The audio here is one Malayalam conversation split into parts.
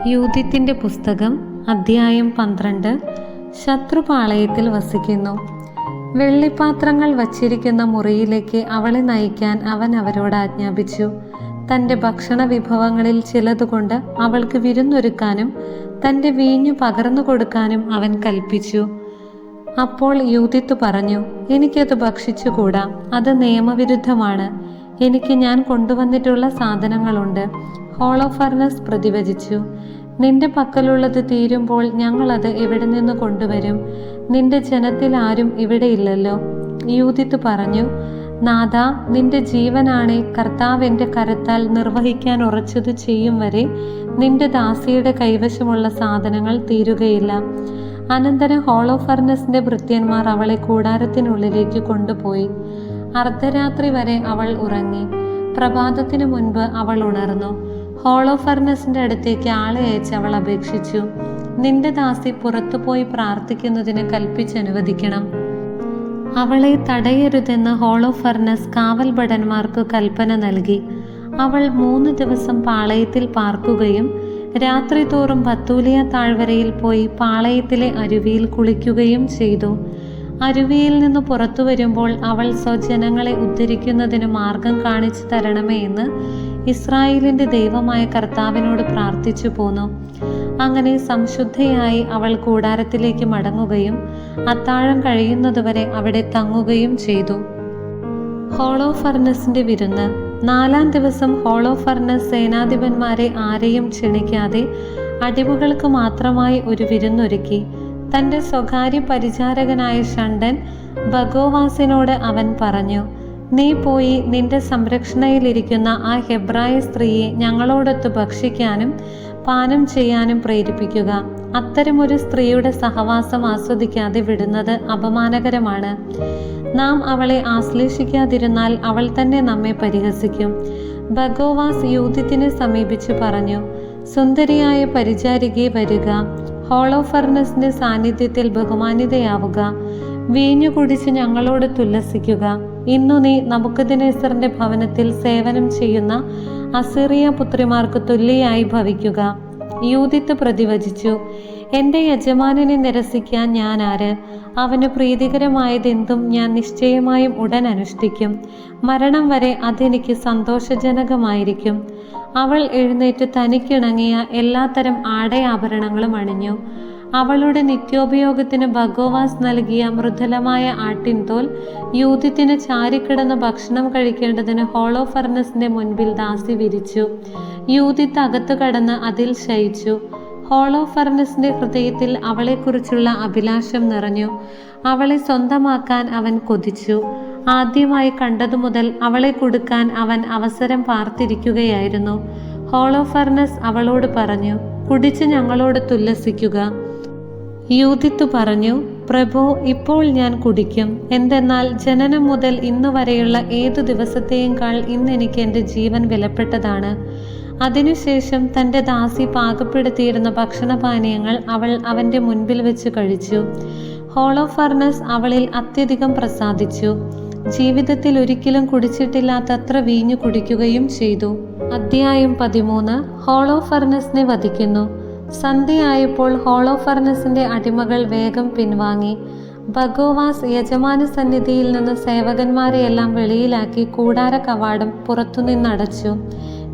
യൂതിത്തിന്റെ പുസ്തകം അധ്യായം 12. ശത്രുപാളയത്തിൽ വസിക്കുന്നു. വെള്ളിപ്പാത്രങ്ങൾ വച്ചിരിക്കുന്ന മുറിയിലേക്ക് അവളെ നയിക്കാൻ അവൻ അവരോട് ആജ്ഞാപിച്ചു. തൻ്റെ ഭക്ഷണ വിഭവങ്ങളിൽ ചിലതുകൊണ്ട് അവൾക്ക് വിരുന്നൊരുക്കാനും തൻ്റെ വീഞ്ഞു പകർന്നു കൊടുക്കാനും അവൻ കൽപ്പിച്ചു. അപ്പോൾ യൂതിത്ത് പറഞ്ഞു, എനിക്കത് ഭക്ഷിച്ചുകൂടാ, അത് നിയമവിരുദ്ധമാണ്. എനിക്ക് ഞാൻ കൊണ്ടുവന്നിട്ടുള്ള സാധനങ്ങളുണ്ട്. ഹോളോഫർണസ് പ്രതിവചിച്ചു, നിന്റെ പക്കലുള്ളത് തീരുമ്പോൾ ഞങ്ങളത് എവിടെ നിന്ന് കൊണ്ടുവരും? നിന്റെ ജനത്തിൽ ആരും ഇവിടെയില്ലല്ലോ. യൂതിത്ത് പറഞ്ഞു, നാഥാ, നിന്റെ ജീവനാണെ, കർത്താവ് എൻ്റെ കരത്താൽ നിർവഹിക്കാൻ ഉറച്ചത് ചെയ്യും വരെ നിന്റെ ദാസിയുടെ കൈവശമുള്ള സാധനങ്ങൾ തീരുകയില്ല. അനന്തരം ഹോളോഫർണസിന്റെ ഭൃത്യന്മാർ അവളെ കൂടാരത്തിനുള്ളിലേക്ക് കൊണ്ടുപോയി. അർദ്ധരാത്രി വരെ അവൾ ഉറങ്ങി. പ്രഭാതത്തിനു മുൻപ് അവൾ ഉണർന്നു. ഹോളോഫർണസിന്റെ അടുത്തേക്ക് ആളെ അയച്ച് അവൾ അപേക്ഷിച്ചു, നിന്റെ ദാസി പുറത്തുപോയി പ്രാർത്ഥിക്കുന്നതിന് കൽപ്പിച്ചനുവദിക്കണം. അവളെ തടയരുതെന്ന് ഹോളോഫർണസ് കാവൽഭടന്മാർക്ക് കൽപ്പന നൽകി. അവൾ 3 ദിവസം പാളയത്തിൽ പാർക്കുകയും രാത്രി തോറും ബത്തൂലിയ താഴ്വരയിൽ പോയി പാളയത്തിലെ അരുവിയിൽ കുളിക്കുകയും ചെയ്തു. അരുവിയിൽ നിന്ന് പുറത്തു വരുമ്പോൾ അവൾ സ്വജനങ്ങളെ ഉദ്ധരിക്കുന്നതിന് മാർഗം കാണിച്ചു തരണമേ എന്ന് ഇസ്രായേലിന്റെ ദൈവമായ കർത്താവിനോട് പ്രാർത്ഥിച്ചു പോന്നു. അങ്ങനെ സംശുദ്ധയായി അവൾ കൂടാരത്തിലേക്ക് മടങ്ങുകയും അത്താഴം കഴിയുന്നതുവരെ അവിടെ തങ്ങുകയും ചെയ്തു. ഹോളോഫർണസിന്റെ വിരുന്ന്. 4-ാം ദിവസം ഹോളോഫർണസ് സേനാധിപന്മാരെ ആരെയും ക്ഷണിക്കാതെ അടിമകൾക്ക് മാത്രമായി ഒരു വിരുന്നൊരുക്കി. തൻ്റെ സ്വകാര്യ പരിചാരകനായ ഷണ്ഡൻ ബഗോവാസിനോട് അവൻ പറഞ്ഞു, നീ പോയി നിന്റെ സംരക്ഷണയിലിരിക്കുന്ന ആ ഹെബ്രായ സ്ത്രീയെ ഞങ്ങളോടൊത്ത് ഭക്ഷിക്കാനും പാനം ചെയ്യാനും പ്രേരിപ്പിക്കുക. അത്തരമൊരു സ്ത്രീയുടെ സഹവാസം ആസ്വദിക്കാതെ വിടുന്നത് അപമാനകരമാണ്. നാം അവളെ ആശ്ലേഷിക്കാതിരുന്നാൽ അവൾ തന്നെ നമ്മെ പരിഹസിക്കും. ബഗോവാസ് യൂതിത്തിനെ സമീപിച്ചു പറഞ്ഞു, സുന്ദരിയായ പരിചാരികെ വരിക, ഹോളോഫർണസിന്റെ സാന്നിധ്യത്തിൽ ബഹുമാനിതയാവുക, വീഞ്ഞു കുടിച്ച് ഞങ്ങളോട് തുല്ലസിക്കുക. ഇന്നു നീ നബൂഖദ്നേസറിന്റെ ഭവനത്തിൽ സേവനം ചെയ്യുന്ന അസീറിയ പുത്രിമാർക്ക് തുല്യയായി ഭവിക്കുക. യൂതിത്ത് പ്രതിവചിച്ചു, എൻ്റെ യജമാനനെ നിരസിക്കാൻ ഞാൻ ആര്? അവന് പ്രീതികരമായതെന്തും ഞാൻ നിശ്ചയമായും ഉടൻ അനുഷ്ഠിക്കും. മരണം വരെ അതെനിക്ക് സന്തോഷജനകമായിരിക്കും. അവൾ എഴുന്നേറ്റ് തനിക്കിണങ്ങിയ എല്ലാത്തരം ആടയാഭരണങ്ങളും അണിഞ്ഞു. അവളുടെ നിത്യോപയോഗത്തിന് ബഗോവാസ് നൽകിയ മൃദുലമായ ആട്ടിൻതോൽ യൂതിത്തിന് ചാരിക്കിടന്ന് ഭക്ഷണം കഴിക്കേണ്ടതിന് ഹോളോഫർണസിന്റെ മുൻപിൽ ദാസി വിരിച്ചു. യൂതിത്ത് അകത്തു കടന്ന് അതിൽ ശയിച്ചു. ഹോളോഫർണസിന്റെ ഹൃദയത്തിൽ അവളെക്കുറിച്ചുള്ള അഭിലാഷം നിറഞ്ഞു. അവളെ സ്വന്തമാക്കാൻ അവൻ കൊതിച്ചു. ആദ്യമായി കണ്ടതു മുതൽ അവളെ കൊടുക്കാൻ അവൻ അവസരം പാർത്തിരിക്കുകയായിരുന്നു. ഹോളോഫർണസ് അവളോട് പറഞ്ഞു, കുടിച്ച് ഞങ്ങളോട് തുല്ലസിക്കുക. യൂതിത്ത് പറഞ്ഞു, പ്രഭോ, ഇപ്പോൾ ഞാൻ കുടിക്കും. എന്തെന്നാൽ ജനനം മുതൽ ഇന്നു വരെയുള്ള ഏതു ദിവസത്തെയുംകാൾ ഇന്ന് എനിക്ക് എൻ്റെ ജീവൻ വിലപ്പെട്ടതാണ്. അതിനുശേഷം തൻ്റെ ദാസി പാകപ്പെടുത്തിയിരുന്ന ഭക്ഷണപാനീയങ്ങൾ അവൾ അവൻ്റെ മുൻപിൽ വെച്ച് കഴിച്ചു. ഹോളോഫർണസ് അവളിൽ അത്യധികം പ്രസാദിച്ചു. ജീവിതത്തിൽ ഒരിക്കലും കുടിച്ചിട്ടില്ലാത്തത്ര വീഞ്ഞു കുടിക്കുകയും ചെയ്തു. അധ്യായം 13. ഹോളോഫർണസിനെ വധിക്കുന്നു. സന്ധ്യയായപ്പോൾ ഹോളോഫർണസിന്റെ അടിമകൾ വേഗം പിൻവാങ്ങി. ബഗോവാസ് യജമാന സന്നിധിയിൽ നിന്ന് സേവകന്മാരെയെല്ലാം വെളിയിലാക്കി കൂടാര കവാടം പുറത്തുനിന്നടച്ചു.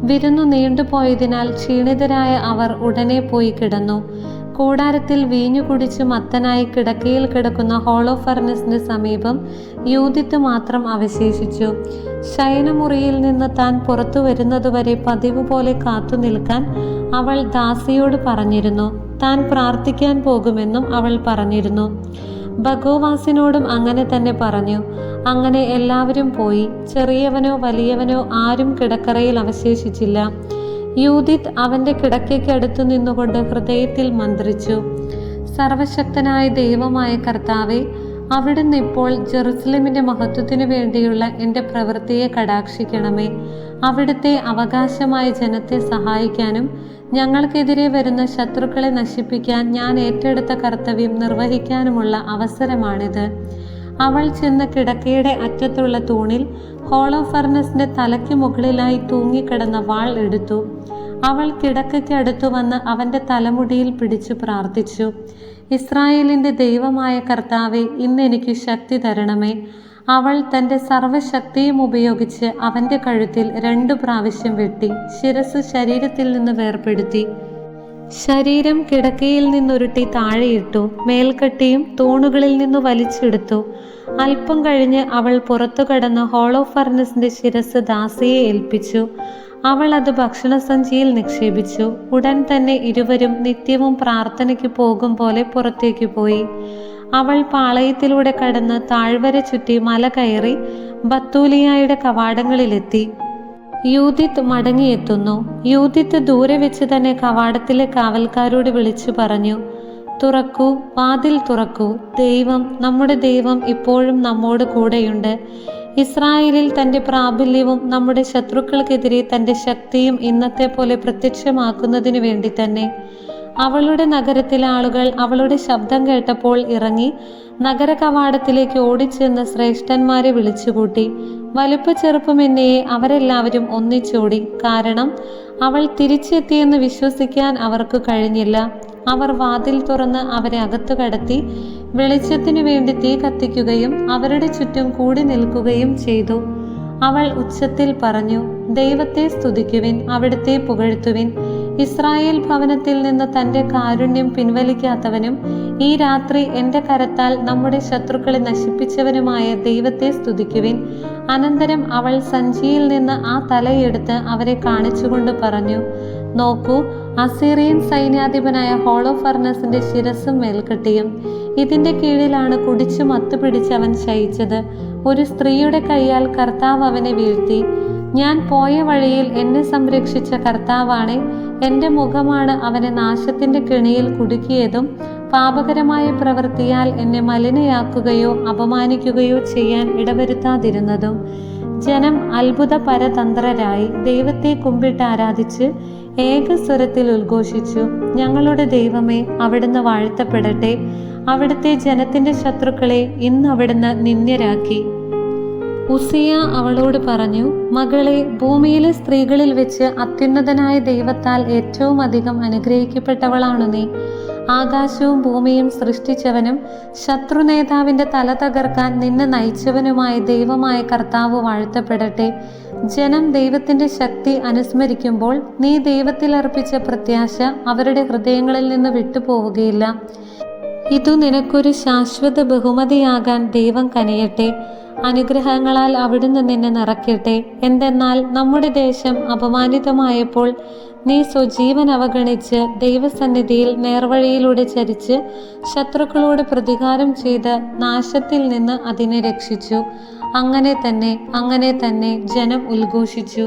വിരുന്നു നീണ്ടുപോയതിനാൽ ക്ഷീണിതരായ അവർ ഉടനെ പോയി കിടന്നു. കൂടാരത്തിൽ വീഞ്ഞു കുടിച്ചു മത്തനായി കിടക്കയിൽ കിടക്കുന്ന ഹോളോഫർണസിന്റെ സമീപം യൂതിത്ത് മാത്രം അവശേഷിച്ചു. ശയനമുറിയിൽ നിന്ന് താൻ പുറത്തു വരുന്നതുവരെ പതിവ് പോലെ കാത്തു നിൽക്കാൻ അവൾ ദാസിയോട് പറഞ്ഞിരുന്നു. താൻ പ്രാർത്ഥിക്കാൻ പോകുമെന്നും അവൾ പറഞ്ഞിരുന്നു. ബഗോവാസിനോടും അങ്ങനെ തന്നെ പറഞ്ഞു. അങ്ങനെ എല്ലാവരും പോയി. ചെറിയവനോ വലിയവനോ ആരും കിടക്കറയിൽ അവശേഷിച്ചില്ല. യൂതിത്ത് അവന്റെ കിടക്കയ്ക്കടുത്തു നിന്നുകൊണ്ട് ഹൃദയത്തിൽ മന്ത്രിച്ചു, സർവശക്തനായ ദൈവമായ കർത്താവേ, അവിടുന്ന് ഇപ്പോൾ ജെറുസലേമിന്റെ മഹത്വത്തിനു വേണ്ടിയുള്ള എൻ്റെ പ്രവൃത്തിയെ കടാക്ഷിക്കണമേ. അവിടുത്തെ അവകാശമായ ജനത്തെ സഹായിക്കാനും ഞങ്ങൾക്കെതിരെ വരുന്ന ശത്രുക്കളെ നശിപ്പിക്കാൻ ഞാൻ ഏറ്റെടുത്ത കർത്തവ്യം നിർവഹിക്കാനുമുള്ള അവസരമാണിത്. അവൾ ചെന്ന് കിടക്കയുടെ അറ്റത്തുള്ള തൂണിൽ ഹോളോഫർണസിന്റെ തലയ്ക്ക് മുകളിലായി തൂങ്ങിക്കിടന്ന വാൾ എടുത്തു. അവൾ കിടക്കയ്ക്കടുത്തു വന്ന് അവൻ്റെ തലമുടിയിൽ പിടിച്ചു പ്രാർത്ഥിച്ചു. ഇസ്രായേലിൻ്റെ ദൈവമായ കർത്താവെ, ഇന്നെനിക്ക് ശക്തി തരണമേ. അവൾ തൻ്റെ സർവ്വശക്തിയും ഉപയോഗിച്ച് അവൻ്റെ കഴുത്തിൽ 2 പ്രാവശ്യം വെട്ടി ശിരസ് ശരീരത്തിൽ നിന്ന് വേർപെടുത്തി. ശരീരം കിടക്കയിൽ നിന്നുരുട്ടി താഴെയിട്ടു. മേൽക്കട്ടിയും തൂണുകളിൽ നിന്നു വലിച്ചെടുത്തു. അല്പം കഴിഞ്ഞ് അവൾ പുറത്തു കടന്ന് ഹോളോ ഫർണസിന്റെ ശിരസ് ദാസിയെ ഏൽപ്പിച്ചു. അവൾ അത് ഭക്ഷണസഞ്ചിയിൽ നിക്ഷേപിച്ചു. ഉടൻ തന്നെ ഇരുവരും നിത്യവും പ്രാർത്ഥനയ്ക്ക് പോകും പോലെ പുറത്തേക്ക് പോയി. അവൾ പാളയത്തിലൂടെ കടന്ന് താഴ്വര ചുറ്റി മല കയറി ബത്തൂലിയായുടെ കവാടങ്ങളിലെത്തി. യൂദിത്ത് മടങ്ങിയെത്തുന്നു. യൂദിത്ത് ദൂരെ വെച്ച് തന്നെ കവാടത്തിലെ കാവൽക്കാരോട് വിളിച്ചു പറഞ്ഞു, തുറക്കൂ, വാതിൽ തുറക്കൂ. നമ്മുടെ ദൈവം ഇപ്പോഴും നമ്മോട് കൂടെയുണ്ട്. ഇസ്രായേലിൽ തൻ്റെ പ്രാബല്യവും നമ്മുടെ ശത്രുക്കൾക്കെതിരെ തൻ്റെ ശക്തിയും ഇന്നത്തെ പോലെ പ്രത്യക്ഷമാക്കുന്നതിനു വേണ്ടി തന്നെ. അവളുടെ നഗരത്തിലെ ആളുകൾ അവളുടെ ശബ്ദം കേട്ടപ്പോൾ ഇറങ്ങി നഗര കവാടത്തിലേക്ക് ഓടിച്ചെന്ന് ശ്രേഷ്ഠന്മാരെ വിളിച്ചുകൂട്ടി. വലുപ്പ ചെറുപ്പമെന്നയെ അവരെല്ലാവരും ഒന്നിച്ചോടി. കാരണം അവൾ തിരിച്ചെത്തിയെന്ന് വിശ്വസിക്കാൻ അവർക്ക് കഴിഞ്ഞില്ല. അവർ വാതിൽ തുറന്ന് അവരെ അകത്തു കടത്തി വെളിച്ചത്തിനു വേണ്ടി തീ കത്തിക്കുകയും അവരുടെ ചുറ്റും കൂടി നിൽക്കുകയും ചെയ്തു. അവൾ ഉച്ചത്തിൽ പറഞ്ഞു, ദൈവത്തെ സ്തുതിക്കുവിൻ, അവിടുത്തെ പുകഴ്ത്തുവിൻ. ഇസ്രായേൽ ഭവനത്തിൽ നിന്ന് തൻ്റെ കാരുണ്യം പിൻവലിക്കാത്തവനും ഈ രാത്രി എൻ്റെ കരത്താൽ നമ്മുടെ ശത്രുക്കളെ നശിപ്പിച്ചവനുമായ ദൈവത്തെ സ്തുതിക്കുവിൻ. അനന്തരം അവൾ സഞ്ചിയിൽ നിന്ന് ആ തലയെടുത്ത് അവരെ കാണിച്ചുകൊണ്ട് പറഞ്ഞു, നോക്കൂ, അസീറിയൻ സൈന്യാധിപനായ ഹോളോ ഫർണസിന്റെ ശിരസും മേൽക്കട്ടിയും. ഇതിന്റെ കീഴിലാണ് കുടിച്ചു മത്തുപിടിച്ച് അവൻ ശയിച്ചത്. ഒരു സ്ത്രീയുടെ കൈയാൽ കർത്താവ് അവനെ വീഴ്ത്തി. ഞാൻ പോയ വഴിയിൽ എന്നെ സംരക്ഷിച്ച കർത്താവാണ്. എൻ്റെ മുഖമാണ് അവനെ നാശത്തിന്റെ കെണിയിൽ കുടുക്കിയതും പാപകരമായ പ്രവൃത്തിയാൽ എന്നെ മലിനയാക്കുകയോ അപമാനിക്കുകയോ ചെയ്യാൻ ഇടവരുത്താതിരുന്നതും. ജനം അത്ഭുത പരതന്ത്രരായി ദൈവത്തെ കുമ്പിട്ട് ആരാധിച്ച് ഏകസ്വരത്തിൽ ഉദ്ഘോഷിച്ചു, ഞങ്ങളുടെ ദൈവമേ, അവിടുന്ന് വാഴ്ത്തപ്പെടട്ടെ. അവിടുത്തെ ജനത്തിന്റെ ശത്രുക്കളെ ഇന്ന് അവിടുന്ന് നിന്ദ്യരാക്കി. ഉസിയ അവളോട് പറഞ്ഞു, മകളെ, ഭൂമിയിലെ സ്ത്രീകളിൽ വെച്ച് അത്യുന്നതനായ ദൈവത്താൽ ഏറ്റവും അധികം അനുഗ്രഹിക്കപ്പെട്ടവളാണു നീ. ആകാശവും ഭൂമിയും സൃഷ്ടിച്ചവനും ശത്രു നേതാവിൻ്റെ തല തകർക്കാൻ നിന്നെ നയിച്ചവനുമായ ദൈവമായ കർത്താവ് വാഴ്ത്തപ്പെടട്ടെ. ജനം ദൈവത്തിൻ്റെ ശക്തി അനുസ്മരിക്കുമ്പോൾ നീ ദൈവത്തിൽ അർപ്പിച്ച പ്രത്യാശ അവരുടെ ഹൃദയങ്ങളിൽ നിന്ന് വിട്ടുപോവുകയില്ല. ഇതു നിനക്കൊരു ശാശ്വത ബഹുമതിയാകാൻ ദൈവം കനിയട്ടെ. അനുഗ്രഹങ്ങളാൽ അവിടുന്ന് നിന്നെ നിറയ്ക്കട്ടെ. എന്തെന്നാൽ നമ്മുടെ ദേശം അപമാനിതമായപ്പോൾ നീ സ്വജീവൻ അവഗണിച്ച് ദൈവസന്നിധിയിൽ നേർവഴിയിലൂടെ ചരിച്ച് ശത്രുക്കളോട് പ്രതികാരം ചെയ്ത് നാശത്തിൽ നിന്ന് അതിനെ രക്ഷിച്ചു. അങ്ങനെ തന്നെ ജനം ഉദ്ഘോഷിച്ചു.